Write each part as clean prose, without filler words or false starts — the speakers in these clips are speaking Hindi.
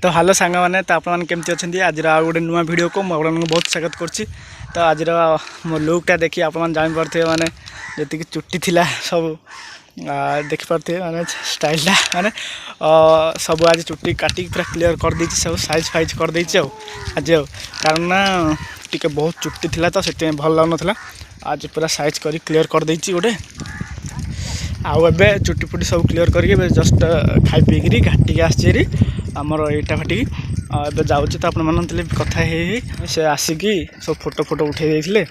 तो हेलो सांग मैंने तो आपने केमती अच्छे आज गोटे नुआ भिड को मुझे बहुत स्वागत करुच्ची। तो आज मो लुकटा देखिए आप जापे मैंने जी चुट्टी थिला सब देखिपे मैंने स्टाइलटा माने सब आज चुट्टी काटिक पूरा क्लीयर कर देती सब साइज फाइज कर देती आज कारण ना टी बहुत चुट्टी थिला तो से भल लगुन आज पूरा साइज कर क्लीयर कर देती गोटे आउ ए चुट्टी फुटी सब क्लीयर करके जस्ट खाई पीकरी घाटिक आसरी आमर इटा फाटिक ए जाऊँ तो आप कथा से आसिकी सब फोटो फोटो उठे देते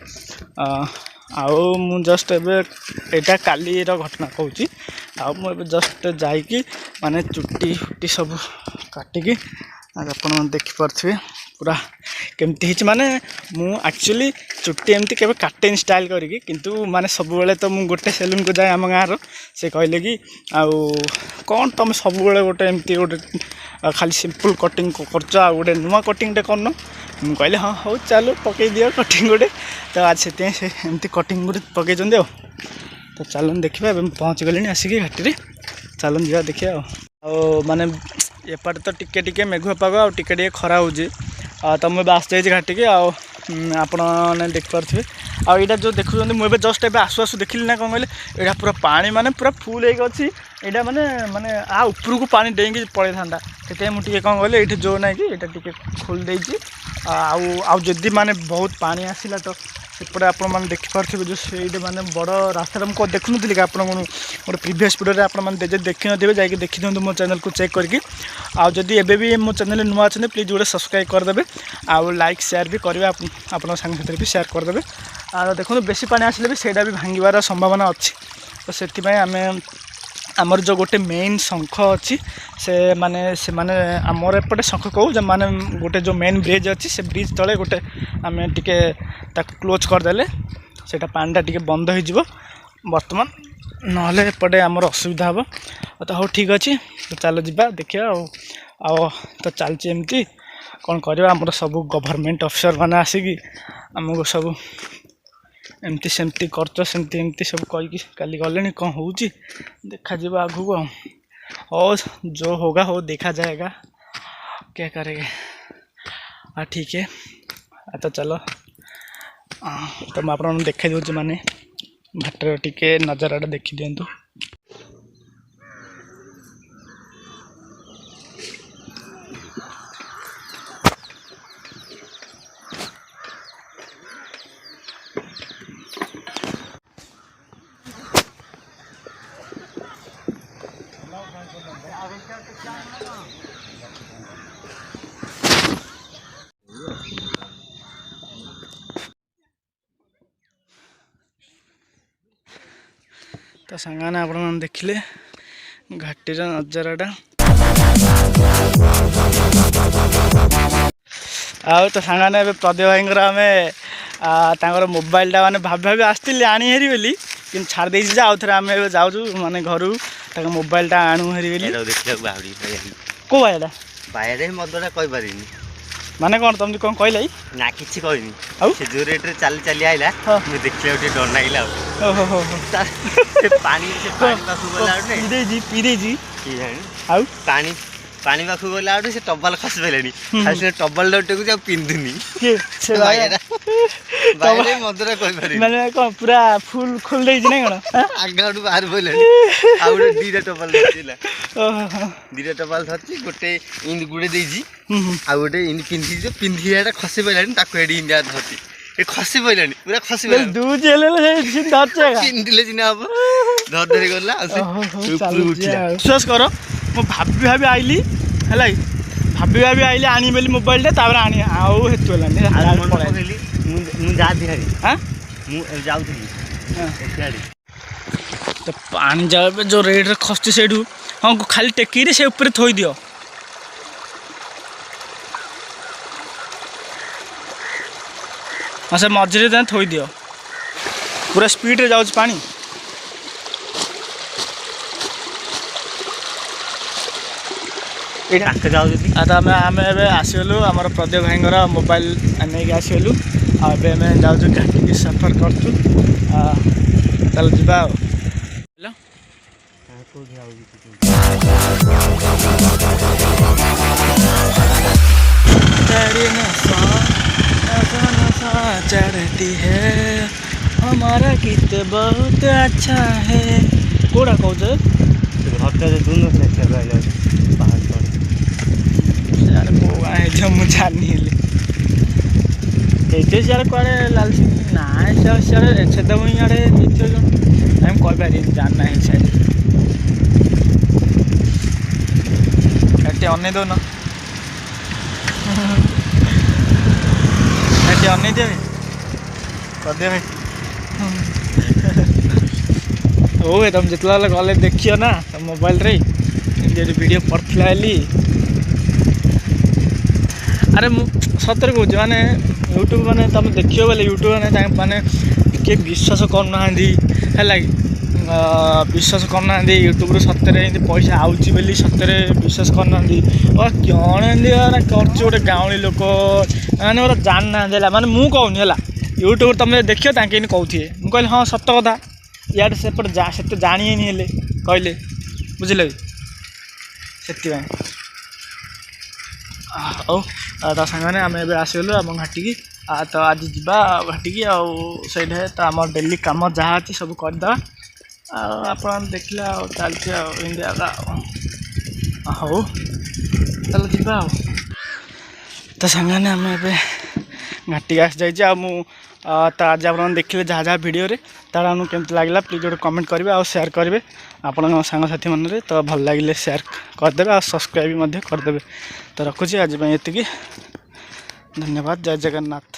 आउ मु जस्ट एटा काली घटना कहूँ आउ मु जस्ट जाइकी माने चुट्टी फुट्टी सब काटिकी आप देखिपे पूरा केमती माने मु एक्चुअली चुट्टी एमती केवे काटेन स्टाइल करी किंतु माने सब बेले तो मु गोटे सेलून को जाए आम गाँव से कहले कि आउ कौन तुम सब बेले गोटे एमती गोटे खाली सिंपल कटिंग करछ आ गोटे नुआ कटिंगटे करन मु कहले हाँ हो चलो पकई दियो कटिंग गोटे तो आज से एमती कटिंग गोटे पकई तो चलन देखा पहुँच गले आसिक घाटी चलन जा देखिए माने एपटे तो टिके टिके मेघुआ पाग आ टिके खरा हो तो मुझे आस जाइए घाटिक आपने देखिपे आईटा जो देखुं मुझे जस्ट ए आसु आसु देखिली ना कौन कहले यहाँ पूरा पानी माने पूरा फुल होगी यहाँ माने माने आ ऊपर को पानी डेंगी पड़े था से मुझे कौन कहले ये जो ना कि यहाँ टी खोल देती आदि माने बहुत पानी आसला तो सेपटे आप देखिपे जो से माने बड़ रास्ता मुझे देखुन कि आप गोटे प्रीवियस वीडियो आपने देखी नथिबे जाकि देखी दिखाँ मो चैनल को चेक करके आदि एबे भी मो चैनल नुआ अच्छे प्लीज गोटे सब्सक्राइब करदे आउ लाइक शेयर भी करेंगे आप सांग भी शेयर करदे आ देखो बेसी पानी आसिले भी सेटा भी भांगार संभावना अच्छी तो से आम आमर जो गोटे मेन शंख अच्छी से माने आमर एपटे शंख कहूँ जब माने गोटे जो मेन ब्रिज अच्छी से ब्रिज तले गोटे आम टिके क्लोज करदे से पानीटा टिके बंद हो बर्तमान नहले एपटे आमर असुविधा हम तो हाँ ठीक अच्छे तो चलो जा देखिए तो चलती एमती कौन करवा आमर सब गवर्नमेंट अफिसर मैंने आसिकी आमको सब एमती सेमती करच सेमती एमती सब कहीकि काली गले कौन हो देखा आगू हो जो होगा हो देखा जाएगा क्या करेंगे ठीक है तो चलो तो मैं आप देखा दूँ माने घाटर टिके नजारा देखी दिंतु तो सांगाने आप देखिले घाटीर नजाराटा आउ तो सांगाने प्रदीप भाई आम मोबाइलटा माने भाभी भाभी आसती आनी हेरी बोली कि छाड़ दे आउ थे आम जाऊँ माने घर मोबाइलटा आणु हेरी बोली को भाईटा मदटा कहीपर माने कौन तुम कौन कहला ना कि कहनी जो रेट रे चली चली आइला देखले डर लगे पानी पी दे पानी पानी पाख गला से टबल खस पारे खाली टबल टेक पिंधुनी मदरा माने कौन पूरा फुल खोल दे ना कौन आगे बाहर पड़े आ गए दीटा टबल दीटा टबल धरती गोटे इन गुड़े आ गए इन पिंधि पिंधिया खसी पारे इंडिया धरती ये खसी पारे पूरा खसी पिंधिले सीना हम धर धरी गला विश्वास कर मो भाभी भाभी आइली है भाभी भाभी आइली आनी बोली मोबाइलटा तापर आनी आउ हेतु तो पानी जब जो रेट रे खसुची से हाँ खाली टेकी से ऊपर थोई दियो हाँ से मझे थोई दियो पूरा स्पीड रे जाऊँ पानी आम आसगलु आम प्रदीप भाई मोबाइल नहीं आसगलु आम जाऊँ घाटी सफर करूँ चल जा हेलो कहती है हमारा गीत बहुत अच्छा है कोड़ा कौच घरटा दोनों से चल रहा है पहाड़ पर यार को है जम्मू जानी हेले एते सियार कुआड़े लाल सिंह ना सियार छेदम इड़े द्वितीय जन हम कह पारि जानना है शायद एटे अने दो ना एटे अने दे कर दे भाई ओ तुम जितला गले देखियो ना तुम मोबाइल रे वीडियो पड़ता है अरे मु सतर कौच माने यूट्यूब माने तुम देखियो बोले यूट्यूब माने किए विश्वास करना है विश्वास करना यूट्यूब सतरे पैसा आउची बोली सतरे विश्वास करना और कौन कर गोटे गाँवली लोक मैंने मतलब जानना माने मु कहूनी है यूट्यूब तुम देखियो ताकि कहते मुझे हाँ सत कथा इे से जानी हेले कहले बुझल से ता सामने आम ए आसगलु आम घाटी तो आज जा घाटी से तो आम डेली कम जहाँ अच्छी सब करदे आप देखला चलती इंडिया का हौ चल जा तो सामने आम ए घाटी आस जाइए तो आज आप देखिए जहाँ जहाँ वीडियो तार आमको केमती लगे प्लीज गोटे कमेंट करेंगे और शेयर करेंगे आपण सांगसाथी मन तो भल लगे शेयर करदे और सब्सक्राइब करदे तो रखुची आज ये धन्यवाद जय जगन्नाथ।